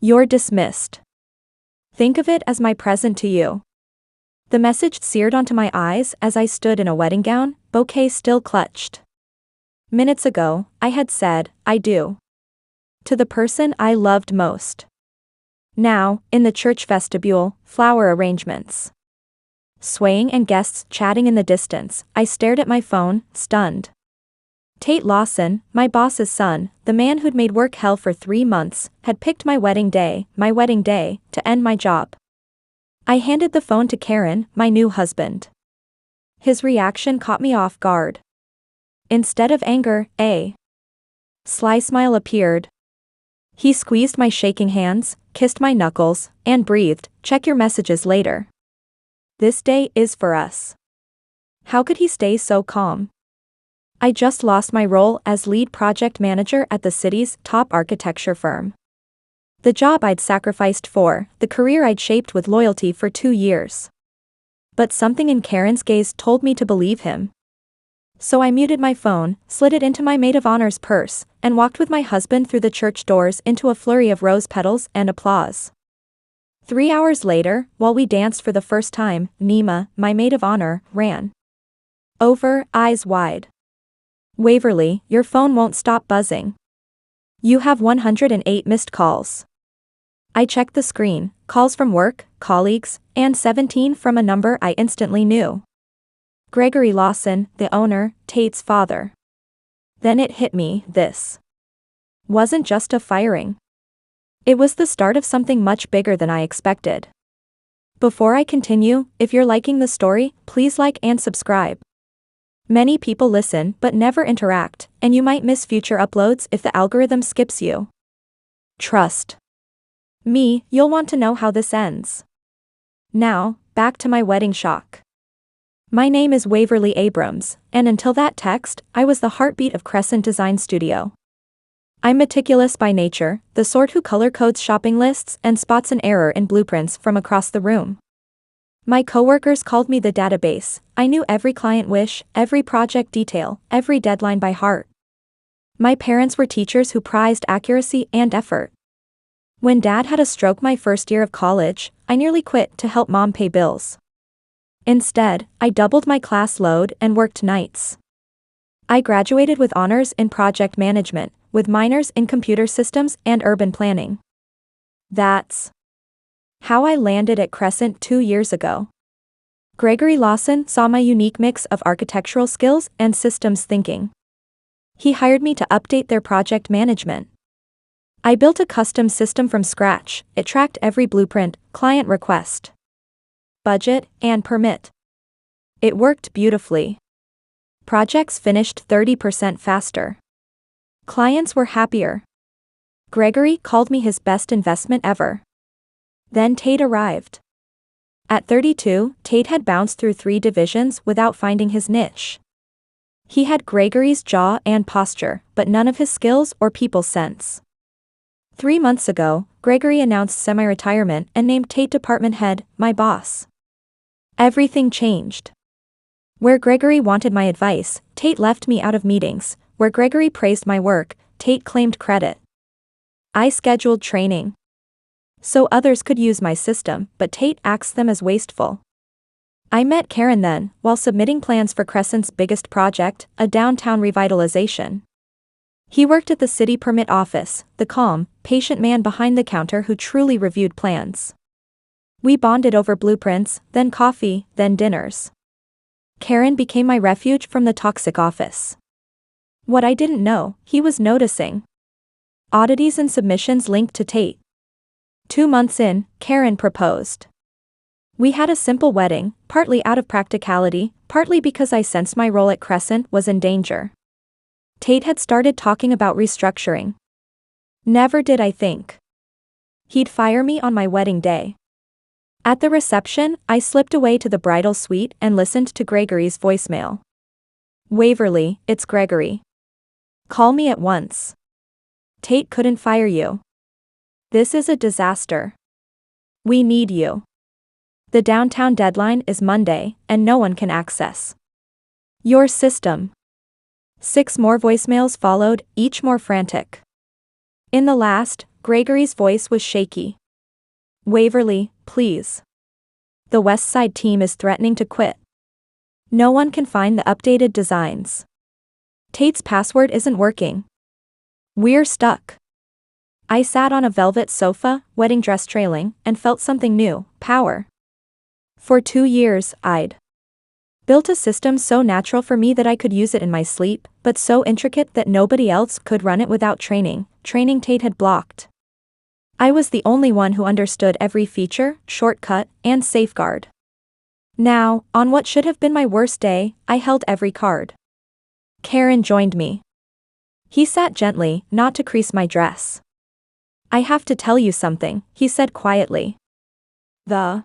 You're dismissed. Think of it as my present to you. The message seared onto my eyes as I stood in a wedding gown, bouquet still clutched. Minutes ago, I had said, I do. To the person I loved most. Now, in the church vestibule, flower arrangements swaying and guests chatting in the distance, I stared at my phone, stunned. Tate Lawson, my boss's son, the man who'd made work hell for 3 months, had picked my wedding day, to end my job. I handed the phone to Karen, my new husband. His reaction caught me off guard. Instead of anger, a sly smile appeared. He squeezed my shaking hands, kissed my knuckles, and breathed, "Check your messages later. This day is for us." How could he stay so calm? I just lost my role as lead project manager at the city's top architecture firm. The job I'd sacrificed for, the career I'd shaped with loyalty for 2 years. But something in Karen's gaze told me to believe him. So I muted my phone, slid it into my maid of honor's purse, and walked with my husband through the church doors into a flurry of rose petals and applause. 3 hours later, while we danced for the first time, Nima, my maid of honor, ran over, eyes wide. "Waverly, your phone won't stop buzzing. You have 108 missed calls." I checked the screen, calls from work, colleagues, and 17 from a number I instantly knew. Gregory Lawson, the owner, Tate's father. Then it hit me, this wasn't just a firing. It was the start of something much bigger than I expected. Before I continue, if you're liking the story, please like and subscribe. Many people listen but never interact, and you might miss future uploads if the algorithm skips you. Trust me, you'll want to know how this ends. Now, back to my wedding shock. My name is Waverly Abrams, and until that text, I was the heartbeat of Crescent Design Studio. I'm meticulous by nature, the sort who color codes shopping lists and spots an error in blueprints from across the room. My coworkers called me the database. I knew every client wish, every project detail, every deadline by heart. My parents were teachers who prized accuracy and effort. When Dad had a stroke my first year of college, I nearly quit to help Mom pay bills. Instead, I doubled my class load and worked nights. I graduated with honors in project management, with minors in computer systems and urban planning. That's how I landed at Crescent 2 years ago. Gregory Lawson saw my unique mix of architectural skills and systems thinking. He hired me to update their project management. I built a custom system from scratch. It tracked every blueprint, client request, budget, and permit. It worked beautifully. Projects finished 30% faster. Clients were happier. Gregory called me his best investment ever. Then Tate arrived. At 32, Tate had bounced through 3 divisions without finding his niche. He had Gregory's jaw and posture, but none of his skills or people sense. 3 months ago, Gregory announced semi-retirement and named Tate department head, my boss. Everything changed. Where Gregory wanted my advice, Tate left me out of meetings. Where Gregory praised my work, Tate claimed credit. I scheduled training so others could use my system, but Tate axed them as wasteful. I met Karen then, while submitting plans for Crescent's biggest project, a downtown revitalization. He worked at the city permit office, the calm, patient man behind the counter who truly reviewed plans. We bonded over blueprints, then coffee, then dinners. Karen became my refuge from the toxic office. What I didn't know, he was noticing. Oddities and submissions linked to Tate. 2 months in, Karen proposed. We had a simple wedding, partly out of practicality, partly because I sensed my role at Crescent was in danger. Tate had started talking about restructuring. Never did I think he'd fire me on my wedding day. At the reception, I slipped away to the bridal suite and listened to Gregory's voicemail. "Waverly, it's Gregory. Call me at once. Tate couldn't fire you. This is a disaster. We need you. The downtown deadline is Monday, and no one can access your system." 6 more voicemails followed, each more frantic. In the last, Gregory's voice was shaky. Waverly, please. The West Side team is threatening to quit. No one can find the updated designs. Tate's password isn't working. We're stuck. I sat on a velvet sofa, wedding dress trailing, and felt something new, power. For 2 years, I'd built a system so natural for me that I could use it in my sleep, but so intricate that nobody else could run it without training Tate had blocked. I was the only one who understood every feature, shortcut, and safeguard. Now, on what should have been my worst day, I held every card. Karen joined me. He sat gently, not to crease my dress. I have to tell you something, he said quietly. The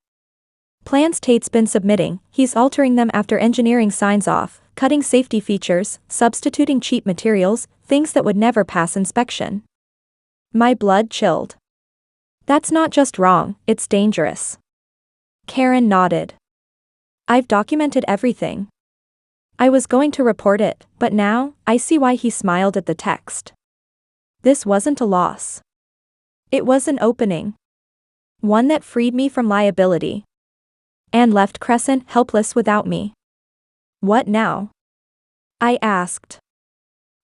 plans Tate's been submitting, he's altering them after engineering signs off, cutting safety features, substituting cheap materials, things that would never pass inspection. My blood chilled. That's not just wrong, it's dangerous. Karen nodded. I've documented everything. I was going to report it, but now, I see why he smiled at the text. This wasn't a loss. It was an opening. One that freed me from liability. And left Crescent helpless without me. What now? I asked.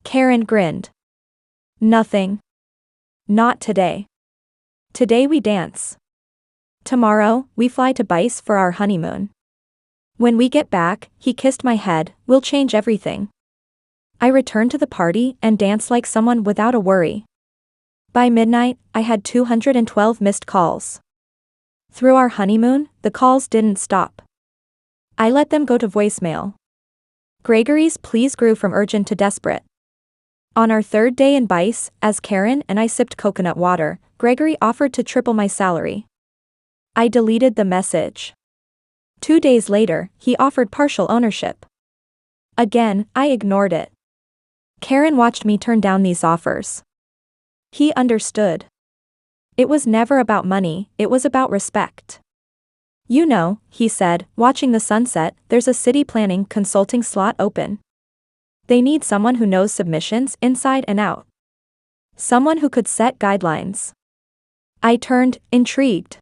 Karen grinned. Nothing. Not today. Today we dance. Tomorrow, we fly to Bice for our honeymoon. When we get back, he kissed my head, we'll change everything. I returned to the party and danced like someone without a worry. By midnight, I had 212 missed calls. Through our honeymoon, the calls didn't stop. I let them go to voicemail. Gregory's pleas grew from urgent to desperate. On our 3rd day in Bice, as Karen and I sipped coconut water, Gregory offered to triple my salary. I deleted the message. 2 days later, he offered partial ownership. Again, I ignored it. Karen watched me turn down these offers. He understood. It was never about money, it was about respect. You know, he said, watching the sunset, there's a city planning consulting slot open. They need someone who knows submissions inside and out. Someone who could set guidelines. I turned, intrigued.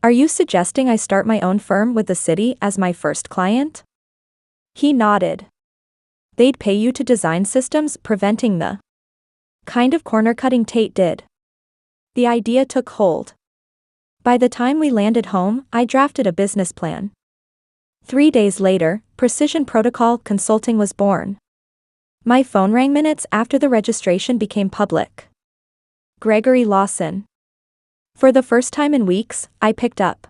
Are you suggesting I start my own firm with the city as my first client? He nodded. They'd pay you to design systems preventing the kind of corner-cutting Tate did. The idea took hold. By the time we landed home, I drafted a business plan. 3 days later, Precision Protocol Consulting was born. My phone rang minutes after the registration became public. Gregory Lawson. For the first time in weeks, I picked up.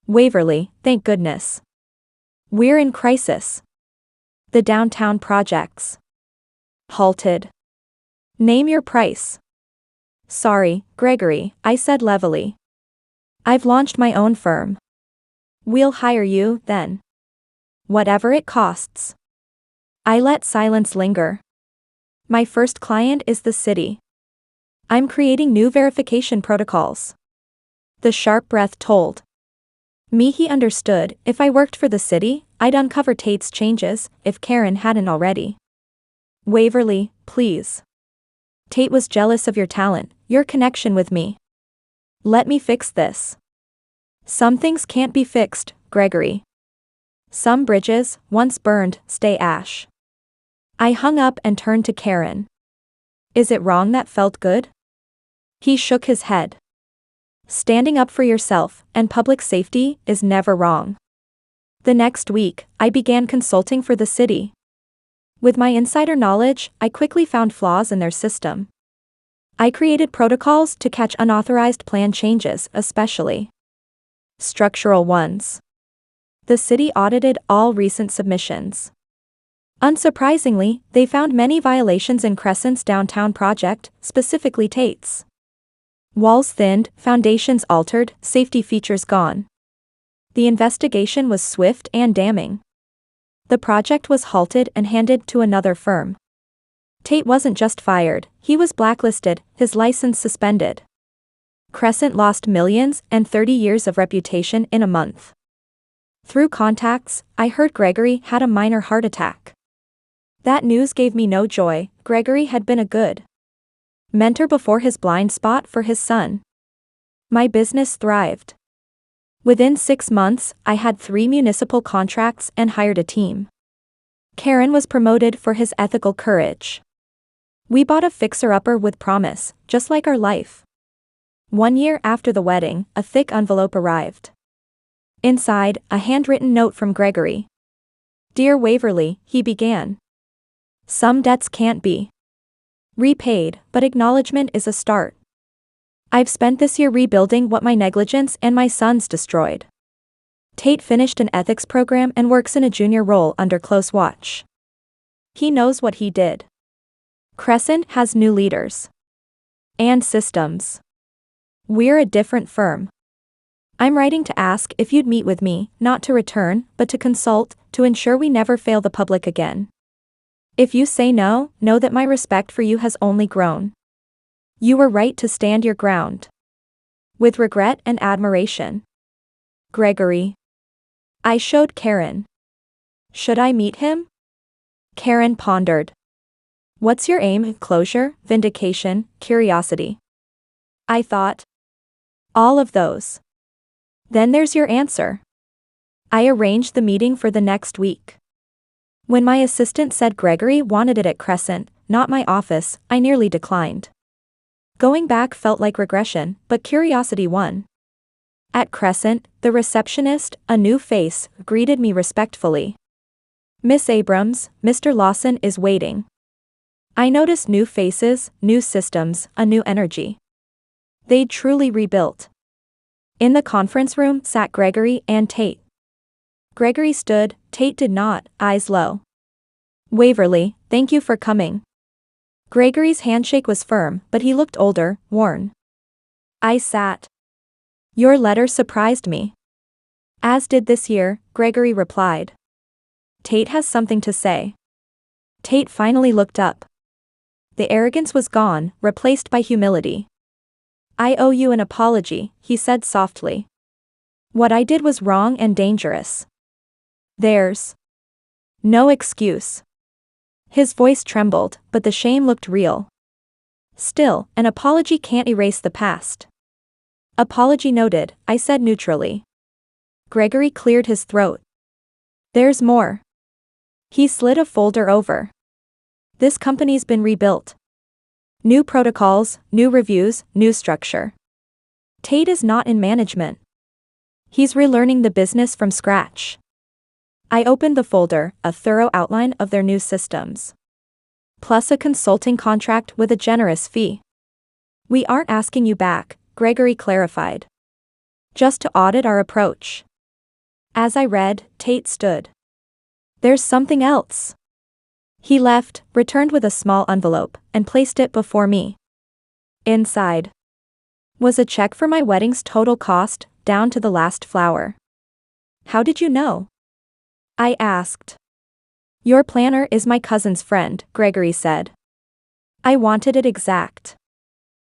Waverly, thank goodness. We're in crisis. The downtown projects. Halted. Name your price. Sorry, Gregory, I said levelly. I've launched my own firm. We'll hire you, then. Whatever it costs. I let silence linger. My first client is the city. I'm creating new verification protocols. The sharp breath told me he understood. If I worked for the city, I'd uncover Tate's changes, if Karen hadn't already. Waverly, please. Tate was jealous of your talent, your connection with me. Let me fix this. Some things can't be fixed, Gregory. Some bridges, once burned, stay ash. I hung up and turned to Karen. Is it wrong that felt good? He shook his head. Standing up for yourself and public safety is never wrong. The next week, I began consulting for the city. With my insider knowledge, I quickly found flaws in their system. I created protocols to catch unauthorized plan changes, especially structural ones. The city audited all recent submissions. Unsurprisingly, they found many violations in Crescent's downtown project, specifically Tate's. Walls thinned, foundations altered, safety features gone. The investigation was swift and damning. The project was halted and handed to another firm. Tate wasn't just fired, he was blacklisted, his license suspended. Crescent lost millions and 30 years of reputation in a month. Through contacts, I heard Gregory had a minor heart attack. That news gave me no joy. Gregory had been a good Mentor before his blind spot for his son. My business thrived. Within 6 months, I had 3 municipal contracts and hired a team. Karen was promoted for his ethical courage. We bought a fixer-upper with promise, just like our life. 1 year after the wedding, a thick envelope arrived. Inside, a handwritten note from Gregory. Dear Waverly, he began. Some debts can't be repaid, but acknowledgement is a start. I've spent this year rebuilding what my negligence and my sons destroyed. Tate finished an ethics program and works in a junior role under close watch. He knows what he did. Crescent has new leaders and systems. We're a different firm. I'm writing to ask if you'd meet with me, not to return, but to consult, to ensure we never fail the public again. If you say no, know that my respect for you has only grown. You were right to stand your ground. With regret and admiration. Gregory. I showed Karen. Should I meet him? Karen pondered. What's your aim? Closure, vindication, curiosity? I thought. All of those. Then there's your answer. I arranged the meeting for the next week. When my assistant said Gregory wanted it at Crescent, not my office, I nearly declined. Going back felt like regression, but curiosity won. At Crescent, the receptionist, a new face, greeted me respectfully. Miss Abrams, Mr. Lawson is waiting. I noticed new faces, new systems, a new energy. They'd truly rebuilt. In the conference room sat Gregory and Tate. Gregory stood, Tate did not, eyes low. Waverly, thank you for coming. Gregory's handshake was firm, but he looked older, worn. I sat. Your letter surprised me. As did this year, Gregory replied. Tate has something to say. Tate finally looked up. The arrogance was gone, replaced by humility. I owe you an apology, he said softly. What I did was wrong and dangerous. There's no excuse. His voice trembled, but the shame looked real. Still, an apology can't erase the past. Apology noted, I said neutrally. Gregory cleared his throat. There's more. He slid a folder over. This company's been rebuilt. New protocols, new reviews, new structure. Tate is not in management. He's relearning the business from scratch. I opened the folder, a thorough outline of their new systems. Plus a consulting contract with a generous fee. We aren't asking you back, Gregory clarified. Just to audit our approach. As I read, Tate stood. There's something else. He left, returned with a small envelope, and placed it before me. Inside was a check for my wedding's total cost, down to the last flower. How did you know? I asked. Your planner is my cousin's friend, Gregory said. I wanted it exact.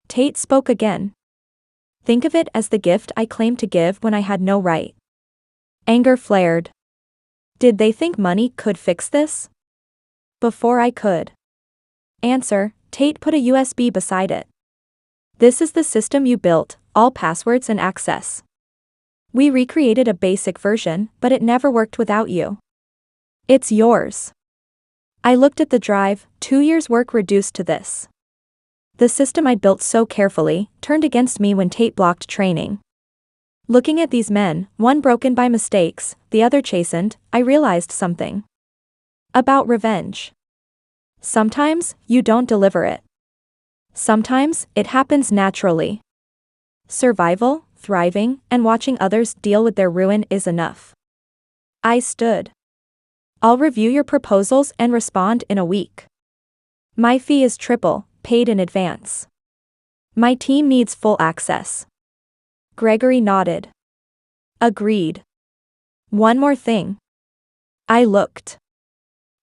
Tate spoke again. Think of it as the gift I claimed to give when I had no right. Anger flared. Did they think money could fix this? Before I could answer, Tate put a USB beside it. This is the system you built, all passwords and access. We recreated a basic version, but it never worked without you. It's yours. I looked at the drive, 2 years' work reduced to this. The system I'd built so carefully, turned against me when Tate blocked training. Looking at these men, one broken by mistakes, the other chastened, I realized something. About revenge. Sometimes, you don't deliver it. Sometimes, it happens naturally. Survival, thriving, and watching others deal with their ruin is enough. I stood. I'll review your proposals and respond in a week. My fee is triple, paid in advance. My team needs full access. Gregory nodded. Agreed. One more thing. I looked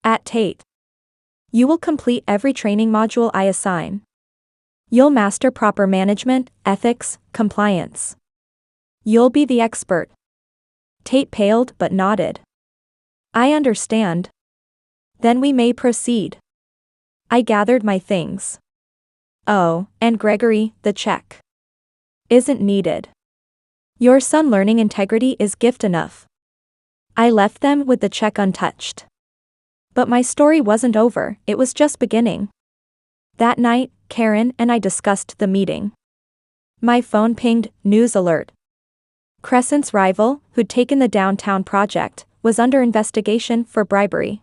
at Tate. You will complete every training module I assign. You'll master proper management, ethics, compliance. You'll be the expert. Tate paled but nodded. I understand. Then we may proceed. I gathered my things. Oh, and Gregory, the check isn't needed. Your son learning integrity is gift enough. I left them with the check untouched. But my story wasn't over, it was just beginning. That night, Karen and I discussed the meeting. My phone pinged, news alert. Crescent's rival, who'd taken the downtown project, was under investigation for bribery.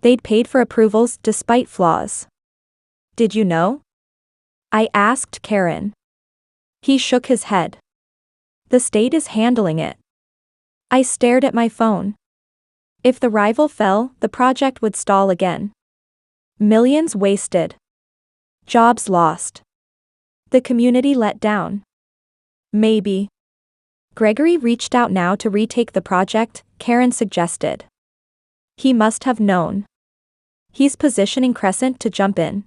They'd paid for approvals despite flaws. Did you know? I asked Karen. He shook his head. The state is handling it. I stared at my phone. If the rival fell, the project would stall again. Millions wasted. Jobs lost. The community let down. Maybe Gregory reached out now to retake the project, Karen suggested. He must have known. He's positioning Crescent to jump in.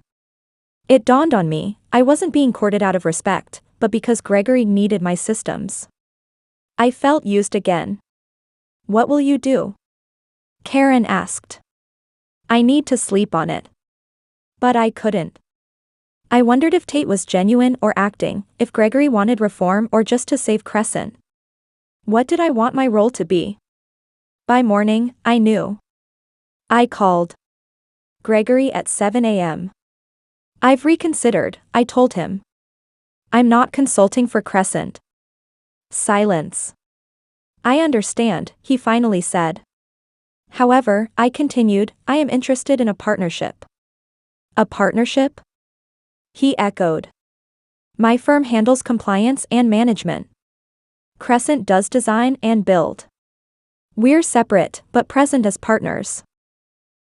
It dawned on me, I wasn't being courted out of respect, but because Gregory needed my systems. I felt used again. What will you do? Karen asked. I need to sleep on it. But I couldn't. I wondered if Tate was genuine or acting, if Gregory wanted reform or just to save Crescent. What did I want my role to be? By morning, I knew. I called Gregory at 7 a.m. I've reconsidered, I told him. I'm not consulting for Crescent. Silence. I understand, he finally said. However, I continued, I am interested in a partnership. A partnership? He echoed. My firm handles compliance and management. Crescent does design and build. We're separate, but present as partners.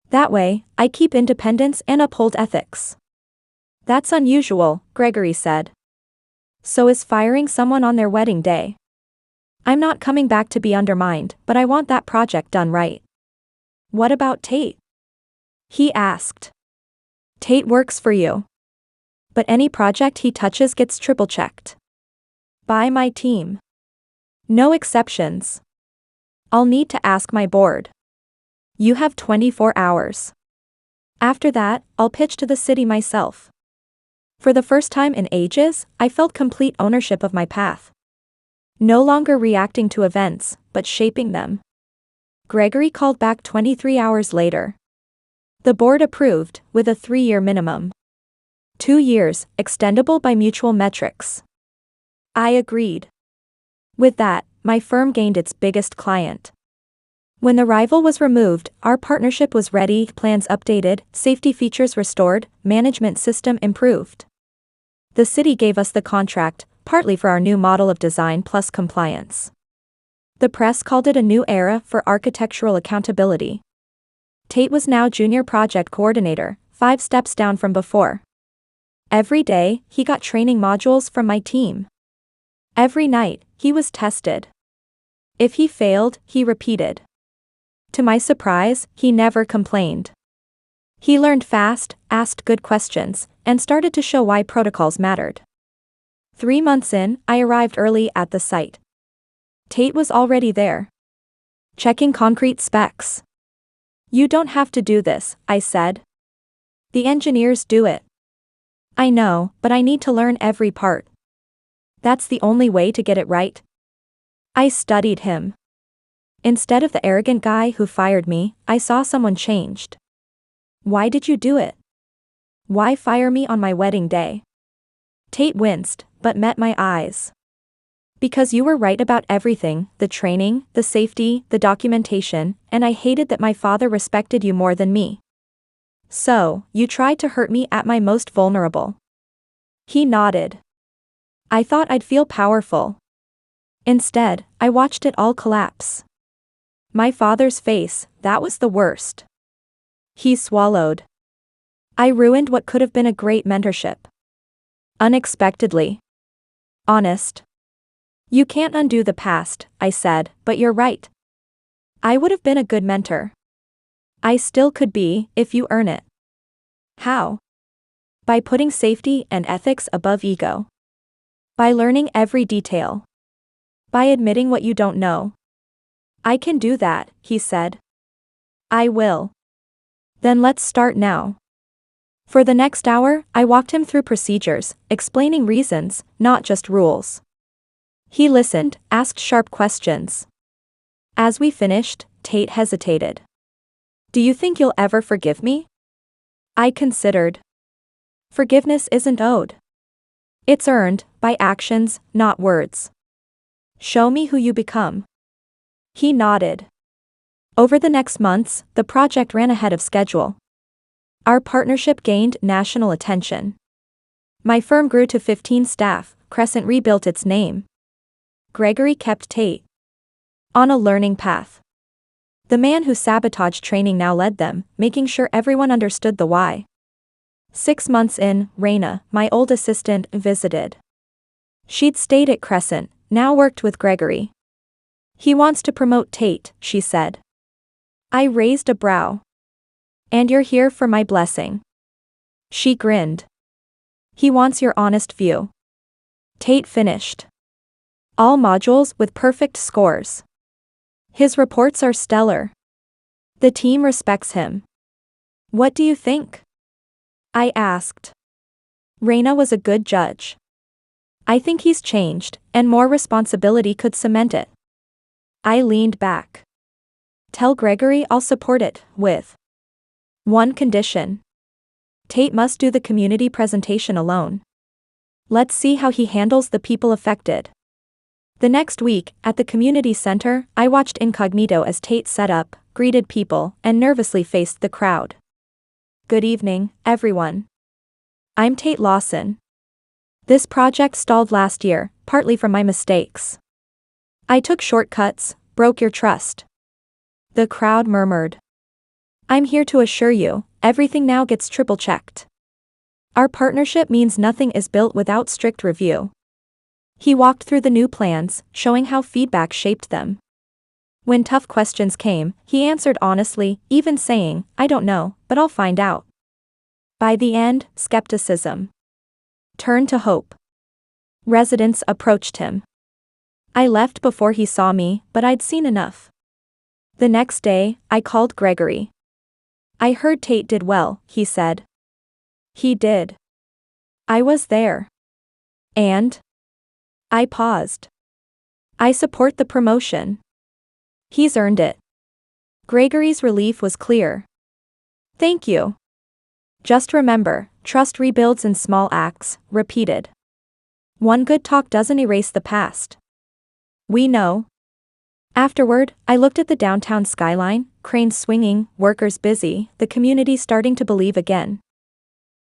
That way, I keep independence and uphold ethics. That's unusual, Gregory said. So is firing someone on their wedding day. I'm not coming back to be undermined, but I want that project done right. What about Tate? He asked. Tate works for you. But any project he touches gets triple-checked. By my team. No exceptions. I'll need to ask my board. You have 24 hours. After that, I'll pitch to the city myself. For the first time in ages, I felt complete ownership of my path. No longer reacting to events, but shaping them. Gregory called back 23 hours later. The board approved, with a 3-year minimum. 2 years, extendable by mutual metrics. I agreed. With that, my firm gained its biggest client. When the rival was removed, our partnership was ready, plans updated, safety features restored, management system improved. The city gave us the contract, partly for our new model of design plus compliance. The press called it a new era for architectural accountability. Tate was now junior project coordinator, 5 steps down from before. Every day, he got training modules from my team. Every night, he was tested. If he failed, he repeated. To my surprise, he never complained. He learned fast, asked good questions, and started to show why protocols mattered. 3 months in, I arrived early at the site. Tate was already there. Checking concrete specs. You don't have to do this, I said. The engineers do it. I know, but I need to learn every part. That's the only way to get it right. I studied him. Instead of the arrogant guy who fired me, I saw someone changed. Why did you do it? Why fire me on my wedding day? Tate winced, but met my eyes. Because you were right about everything, the training, the safety, the documentation, and I hated that my father respected you more than me. So, you tried to hurt me at my most vulnerable. He nodded. I thought I'd feel powerful. Instead, I watched it all collapse. My father's face, that was the worst. He swallowed. I ruined what could have been a great mentorship. Unexpectedly. Honest. You can't undo the past, I said, but you're right. I would have been a good mentor. I still could be, if you earn it. How? By putting safety and ethics above ego. By learning every detail. By admitting what you don't know. I can do that, he said. I will. Then let's start now. For the next hour, I walked him through procedures, explaining reasons, not just rules. He listened, asked sharp questions. As we finished, Tate hesitated. Do you think you'll ever forgive me? I considered. Forgiveness isn't owed. It's earned, by actions, not words. Show me who you become. He nodded. Over the next months, the project ran ahead of schedule. Our partnership gained national attention. My firm grew to 15 staff, Crescent rebuilt its name. Gregory kept Tate on a learning path. The man who sabotaged training now led them, making sure everyone understood the why. 6 months in, Raina, my old assistant, visited. She'd stayed at Crescent, now worked with Gregory. He wants to promote Tate, she said. I raised a brow. And you're here for my blessing. She grinned. He wants your honest view. Tate finished all modules with perfect scores. His reports are stellar. The team respects him. What do you think? I asked. Raina was a good judge. I think he's changed, and more responsibility could cement it. I leaned back. Tell Gregory I'll support it, with one condition. Tate must do the community presentation alone. Let's see how he handles the people affected. The next week, at the community center, I watched incognito as Tate set up, greeted people, and nervously faced the crowd. Good evening, everyone. I'm Tate Lawson. This project stalled last year, partly from my mistakes. I took shortcuts, broke your trust. The crowd murmured. I'm here to assure you, everything now gets triple-checked. Our partnership means nothing is built without strict review. He walked through the new plans, showing how feedback shaped them. When tough questions came, he answered honestly, even saying, I don't know, but I'll find out. By the end, skepticism turned to hope. Residents approached him. I left before he saw me, but I'd seen enough. The next day, I called Gregory. I heard Tate did well, he said. He did. I was there. And? I paused. I support the promotion. He's earned it. Gregory's relief was clear. Thank you. Just remember, trust rebuilds in small acts, repeated. One good talk doesn't erase the past. We know. Afterward, I looked at the downtown skyline, cranes swinging, workers busy, the community starting to believe again.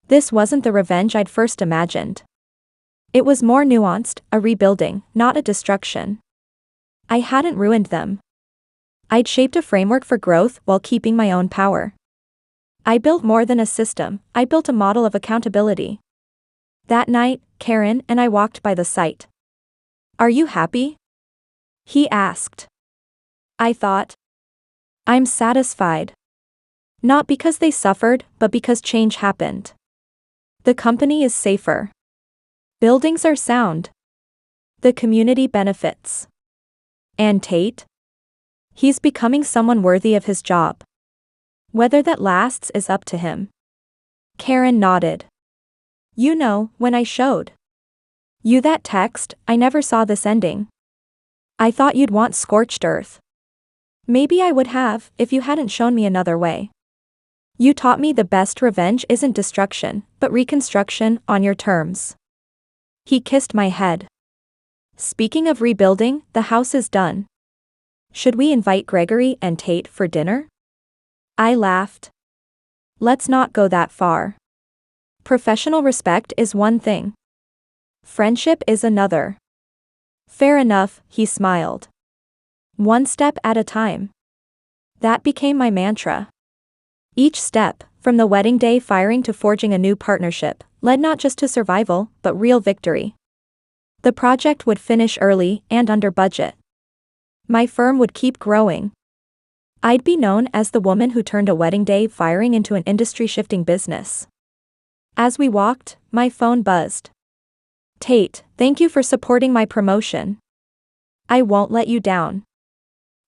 This wasn't the revenge I'd first imagined. It was more nuanced, a rebuilding, not a destruction. I hadn't ruined them. I'd shaped a framework for growth while keeping my own power. I built more than a system, I built a model of accountability. That night, Karen and I walked by the site. Are you happy? He asked. I thought. I'm satisfied. Not because they suffered, but because change happened. The company is safer. Buildings are sound. The community benefits. And Tate? He's becoming someone worthy of his job. Whether that lasts is up to him. Karen nodded. You know, when I showed you that text, I never saw this ending. I thought you'd want scorched earth. Maybe I would have, if you hadn't shown me another way. You taught me the best revenge isn't destruction, but reconstruction on your terms. He kissed my head. Speaking of rebuilding, the house is done. Should we invite Gregory and Tate for dinner? I laughed. Let's not go that far. Professional respect is one thing. Friendship is another. Fair enough, he smiled. One step at a time. That became my mantra. Each step, from the wedding day firing to forging a new partnership, led not just to survival, but real victory. The project would finish early and under budget. My firm would keep growing. I'd be known as the woman who turned a wedding day firing into an industry-shifting business. As we walked, my phone buzzed. Tate, thank you for supporting my promotion. I won't let you down.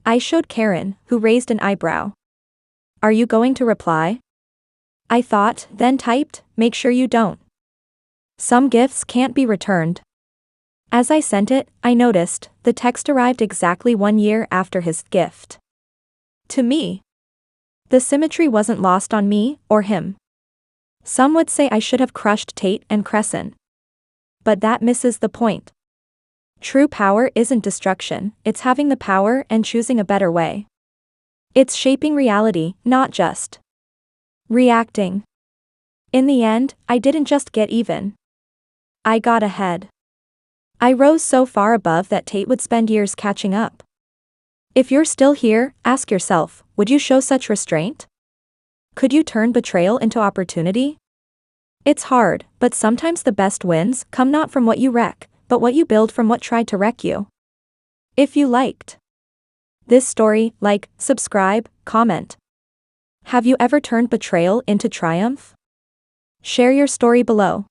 I showed Karen, who raised an eyebrow. Are you going to reply? I thought, then typed, make sure you don't. Some gifts can't be returned. As I sent it, I noticed, the text arrived exactly 1 year after his gift. To me. The symmetry wasn't lost on me, or him. Some would say I should have crushed Tate and Crescent. But that misses the point. True power isn't destruction, it's having the power and choosing a better way. It's shaping reality, not just reacting. In the end, I didn't just get even. I got ahead. I rose so far above that Tate would spend years catching up. If you're still here, ask yourself, would you show such restraint? Could you turn betrayal into opportunity? It's hard, but sometimes the best wins come not from what you wreck, but what you build from what tried to wreck you. If you liked this story, like, subscribe, comment. Have you ever turned betrayal into triumph? Share your story below.